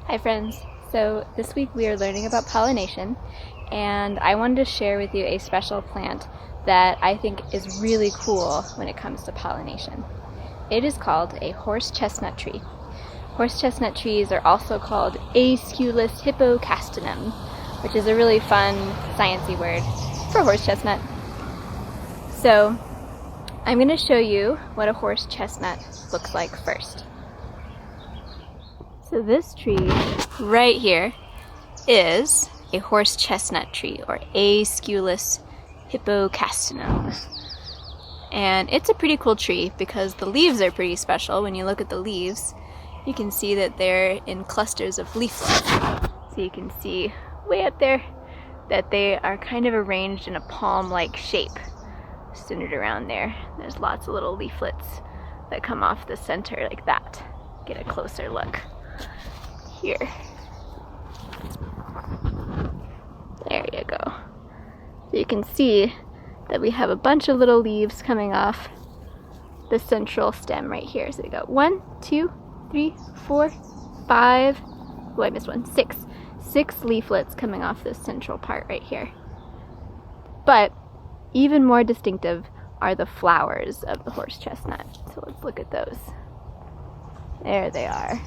Hi friends! So this week we are learning about pollination, and I wanted to share with you a special plant that I think is really cool when it comes to pollination. It is called a horse chestnut tree. Horse chestnut trees are also called Aesculus hippocastanum, which is a really fun sciencey word for horse chestnut. So I'm going to show you what a horse chestnut looks like first. So this tree right here is a horse chestnut tree, or Aesculus hippocastanum. And it's a pretty cool tree because the leaves are pretty special. When you look at the leaves, you can see that they're in clusters of leaflets. So you can see way up there that they are kind of arranged in a palm-like shape, centered around there. There's lots of little leaflets that come off the center like that. Get a closer look. Here. There you go. So you can see that we have a bunch of little leaves coming off the central stem right here. So we got 1, 2, 3, 4, 5, oh I missed one, 6. 6 leaflets coming off this central part right here. But even more distinctive are the flowers of the horse chestnut. So let's look at those. There they are.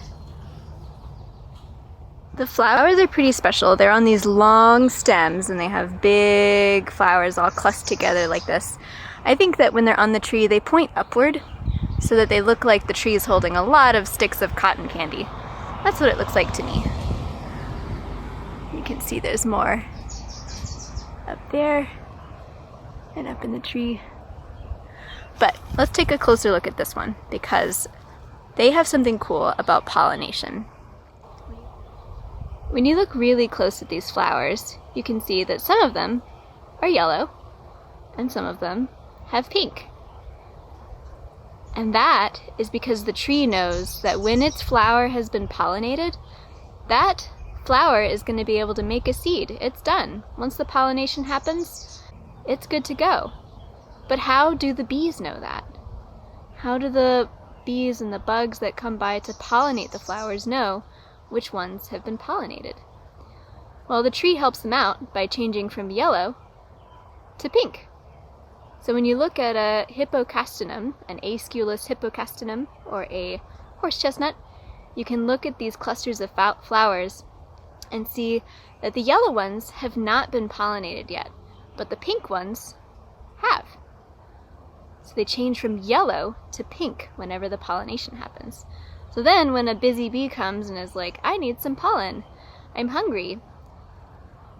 The flowers are pretty special. They're on these long stems and they have big flowers all clustered together like this. I think that when they're on the tree, they point upward so that they look like the tree is holding a lot of sticks of cotton candy. That's what it looks like to me. You can see there's more up there and up in the tree. But let's take a closer look at this one because they have something cool about pollination. When you look really close at these flowers, you can see that some of them are yellow and some of them have pink. And that is because the tree knows that when its flower has been pollinated, that flower is going to be able to make a seed. It's done. Once the pollination happens, it's good to go. But how do the bees know that? How do the bees and the bugs that come by to pollinate the flowers know which ones have been pollinated? Well, the tree helps them out by changing from yellow to pink. So when you look at a hippocastanum, an Aesculus hippocastanum, or a horse chestnut, you can look at these clusters of flowers and see that the yellow ones have not been pollinated yet, but the pink ones have. So they change from yellow to pink whenever the pollination happens. So then when a busy bee comes and is like, I need some pollen, I'm hungry,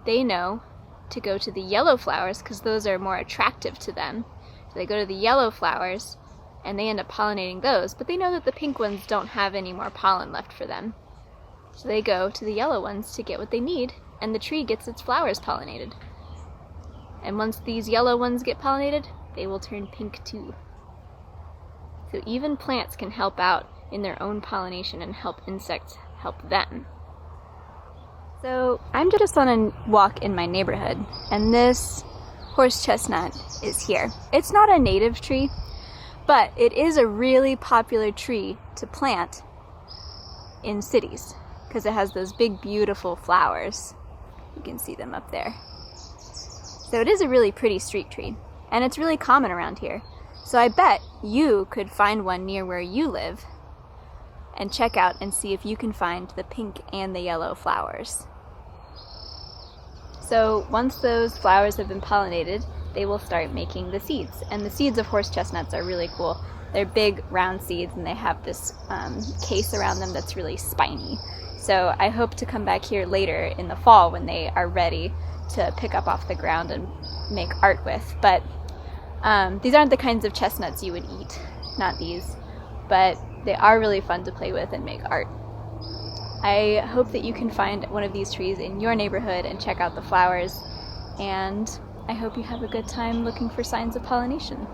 they know to go to the yellow flowers because those are more attractive to them. So they go to the yellow flowers and they end up pollinating those, but they know that the pink ones don't have any more pollen left for them. So they go to the yellow ones to get what they need, and the tree gets its flowers pollinated. And once these yellow ones get pollinated, they will turn pink too. So even plants can help out in their own pollination and help insects help them. So I'm just on a walk in my neighborhood, and this horse chestnut is here. It's not a native tree, but it is a really popular tree to plant in cities because it has those big beautiful flowers. You can see them up there. So it is a really pretty street tree, and it's really common around here. So I bet you could find one near where you live and check out and see if you can find the pink and the yellow flowers. So once those flowers have been pollinated, they will start making the seeds. And the seeds of horse chestnuts are really cool. They're big round seeds and they have this case around them that's really spiny. So I hope to come back here later in the fall when they are ready to pick up off the ground and make art with. But these aren't the kinds of chestnuts you would eat, not these. But they are really fun to play with and make art. I hope that you can find one of these trees in your neighborhood and check out the flowers, and I hope you have a good time looking for signs of pollination.